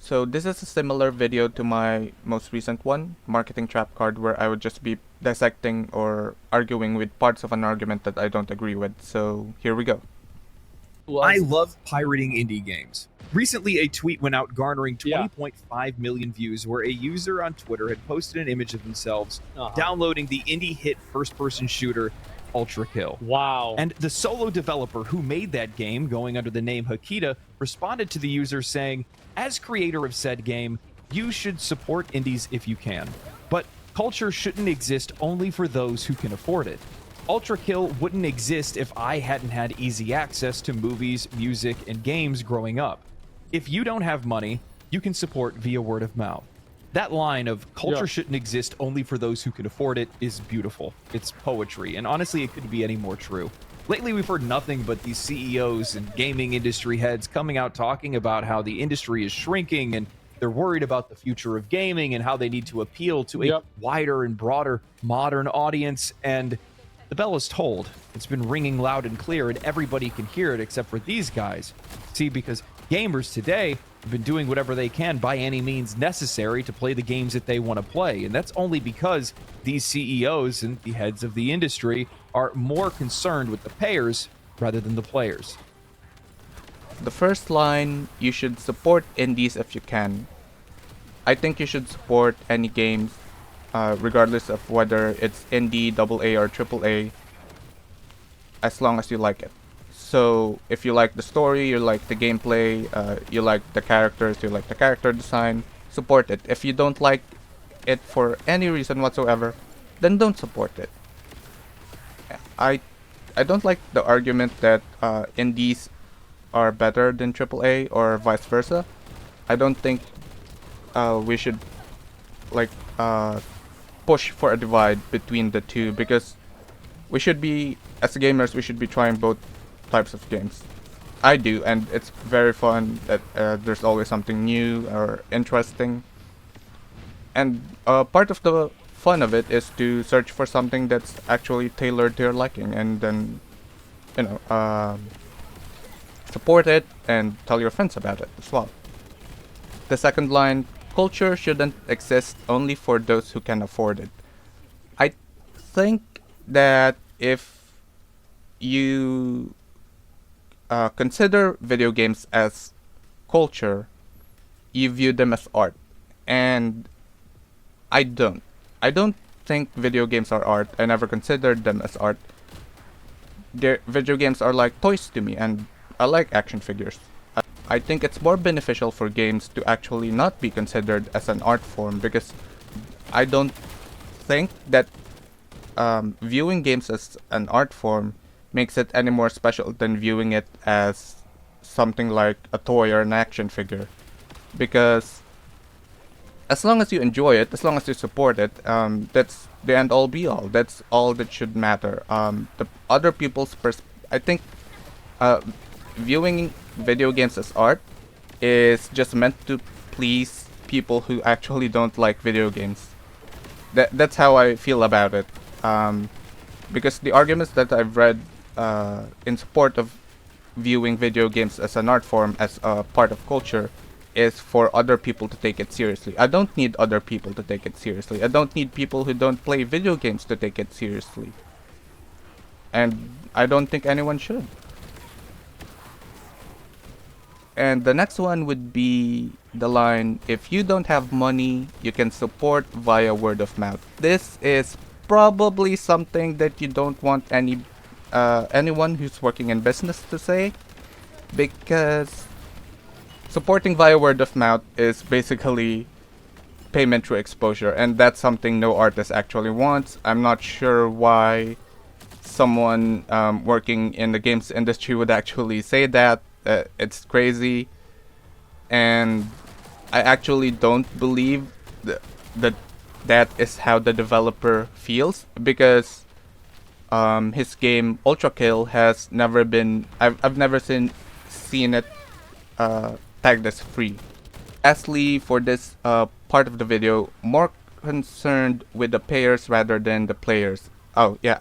So this is a similar video to my most recent one, Marketing Trap Card, where I would just be dissecting or arguing with parts of an argument that I don't agree with. So here we go. I love pirating indie games. Recently, a tweet went out garnering Yeah. 20.5 million views where a user on Twitter had posted an image of themselves downloading the indie hit first person shooter Ultra Kill. Wow. And the solo developer who made that game, going under the name Hakita, responded to the user saying, "As creator of said game, you should support indies if you can. But culture shouldn't exist only for those who can afford it. Ultra Kill wouldn't exist if I hadn't had easy access to movies, music, and games growing up. If you don't have money, you can support via word of mouth." That line of culture shouldn't exist only for those who can afford it is beautiful. It's poetry, and honestly, it couldn't be any more true. Lately, we've heard nothing but these CEOs and gaming industry heads coming out talking about how the industry is shrinking and they're worried about the future of gaming and how they need to appeal to a wider and broader modern audience. And the bell is tolled. It's been ringing loud and clear, and everybody can hear it except for these guys. See, because gamers today have been doing whatever they can by any means necessary to play the games that they want to play. And that's only because these CEOs and the heads of the industry are more concerned with the payers rather than the players. The first line, you should support indies if you can. I think you should support any games, regardless of whether it's indie, AA, or AAA, as long as you like it. So if you like the story, you like the gameplay, you like the characters, you like the character design, support it. If you don't like it for any reason whatsoever, then don't support it. I don't like the argument that indies are better than AAA or vice versa. I don't think we should like push for a divide between the two, because we should be, as gamers, we should be trying both types of games. I do, and it's very fun that there's always something new or interesting. And part of the fun of it is to search for something that's actually tailored to your liking, and then, you know, support it and tell your friends about it as well. The second line, culture shouldn't exist only for those who can afford it. I think that if you consider video games as culture, you view them as art. And I don't. I don't think video games are art. I never considered them as art. Video games are like toys to me, and I like action figures. I think it's more beneficial for games to actually not be considered as an art form, because I don't think that viewing games as an art form makes it any more special than viewing it as something like a toy or an action figure. Because as long as you enjoy it, as long as you support it, that's the end all be all. That's all that should matter. The other people's I think viewing video games as art is just meant to please people who actually don't like video games. That's how I feel about it. Because the arguments that I've read in support of viewing video games as an art form, as a part of culture, is for other people to take it seriously. I don't need other people to take it seriously. I don't need people who don't play video games to take it seriously. And I don't think anyone should. And the next one would be the line, if you don't have money, you can support via word of mouth. This is probably something that you don't want anyone who's working in business to say, because supporting via word of mouth is basically payment through exposure, and that's something no artist actually wants. I'm not sure why someone working in the games industry would actually say that. It's crazy, and I actually don't believe that is how the developer feels, because his game Ultra Kill has never been, I've never seen it tagged as free. Lastly, for this part of the video, more concerned with the payers rather than the players. Oh yeah,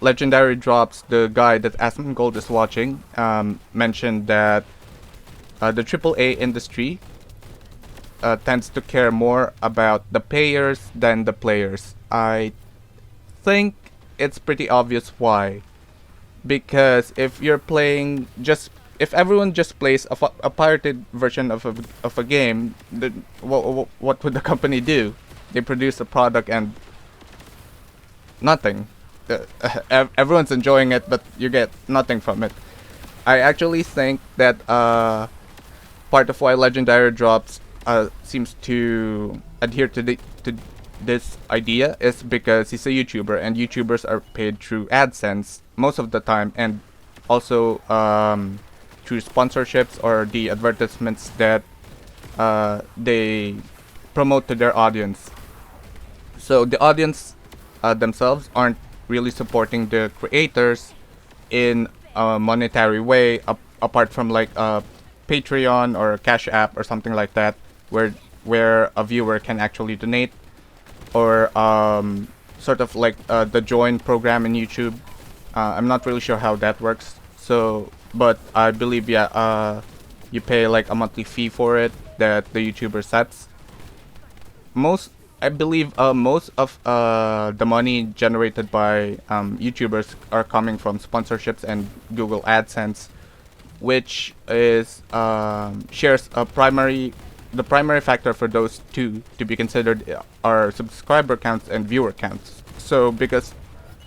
Legendary Drops, the guy that Asmongold is watching, mentioned that the AAA industry tends to care more about the payers than the players. I think it's pretty obvious why. Because if everyone just plays a pirated version of a game, then what would the company do? They produce a product and nothing. Everyone's enjoying it, but you get nothing from it. I actually think that part of why Legendary Drops seems to adhere to this idea is because he's a YouTuber, and YouTubers are paid through AdSense most of the time, and also through sponsorships or the advertisements that they promote to their audience. So the audience themselves aren't really supporting the creators in a monetary way, apart from like a Patreon or a Cash App or something like that, where a viewer can actually donate, or sort of like the join program in YouTube. I'm not really sure how that works. So, but I believe you pay like a monthly fee for it that the YouTuber sets. I believe most of the money generated by YouTubers are coming from sponsorships and Google AdSense, which is shares the primary factor for those two to be considered are subscriber counts and viewer counts. So because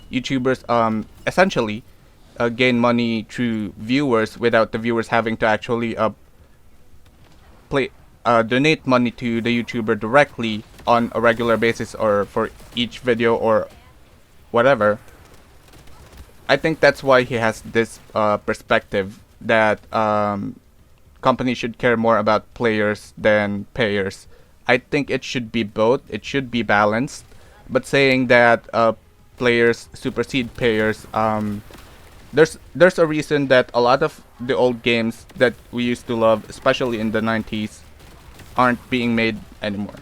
YouTubers essentially gain money through viewers without the viewers having to actually donate money to the YouTuber directly on a regular basis or for each video or whatever. I think that's why he has this perspective that companies should care more about players than payers. I think it should be both. It should be balanced. But saying that players supersede payers, there's a reason that a lot of the old games that we used to love, especially in the 90s, aren't being made anymore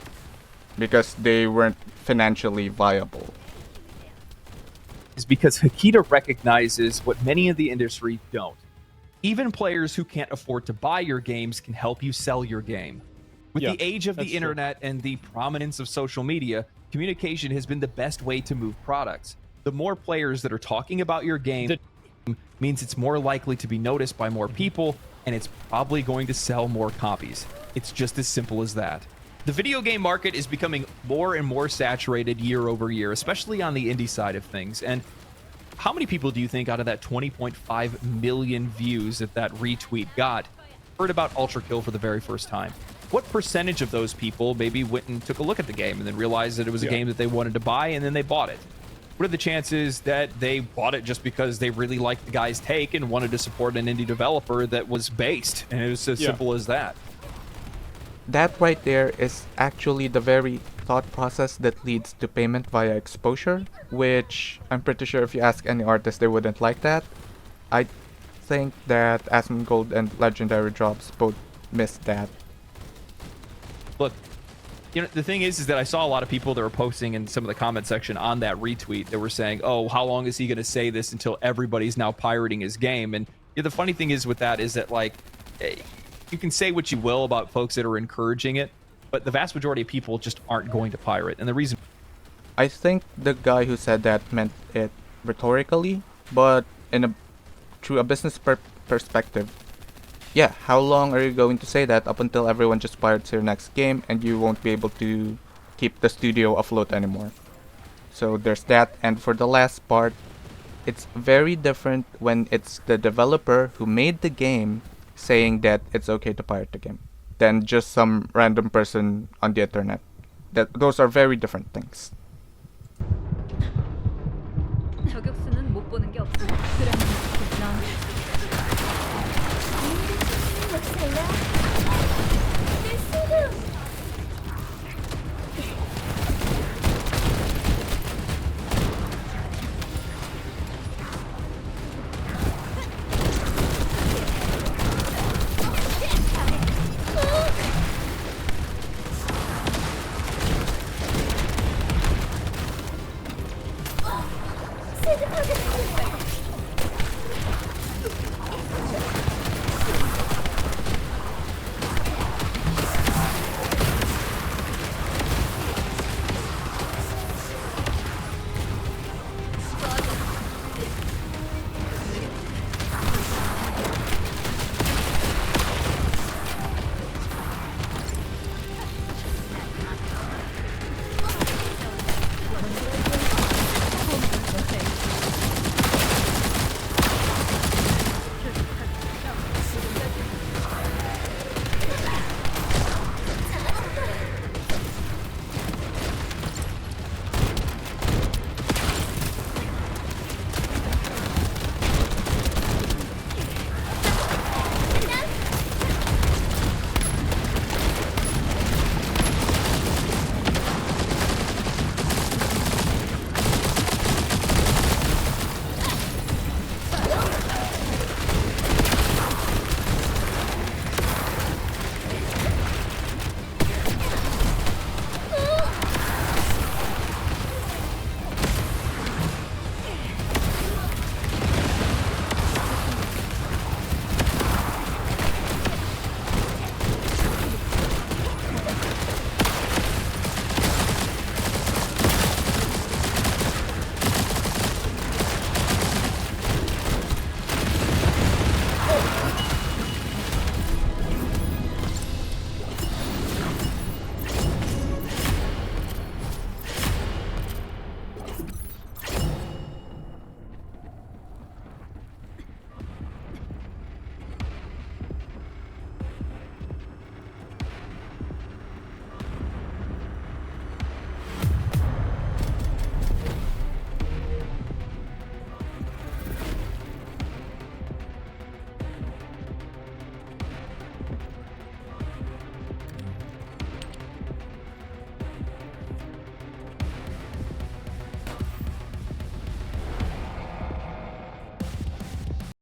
because they weren't financially viable. Is because Hakita recognizes what many in the industry don't. Even players who can't afford to buy your games can help you sell your game. With the age of the internet and the prominence of social media, communication has been the best way to move products. The more players that are talking about your game means it's more likely to be noticed by more people, and it's probably going to sell more copies. It's just as simple as that. The video game market is becoming more and more saturated year over year, especially on the indie side of things. And how many people do you think out of that 20.5 million views that retweet got heard about Ultra Kill for the very first time? What percentage of those people maybe went and took a look at the game and then realized that it was a game that they wanted to buy and then they bought it? What are the chances that they bought it just because they really liked the guy's take and wanted to support an indie developer that was based? And it was as simple as that. That right there is actually the very thought process that leads to payment via exposure, which I'm pretty sure if you ask any artist, they wouldn't like that. I think that Asmongold and Legendary Drops both missed that. Look, you know, the thing is that I saw a lot of people that were posting in some of the comment section on that retweet that were saying, oh, how long is he going to say this until everybody's now pirating his game? And the funny thing is with that is that, like, you can say what you will about folks that are encouraging it, but the vast majority of people just aren't going to pirate. And the reason... I think the guy who said that meant it rhetorically, but through a business perspective. Yeah, how long are you going to say that up until everyone just pirates your next game and you won't be able to keep the studio afloat anymore? So there's that. And for the last part, it's very different when it's the developer who made the game saying that it's okay to pirate the game than just some random person on the internet. Those are very different things. 저격수는 못 보는 게 없지. 그러니 난 여기서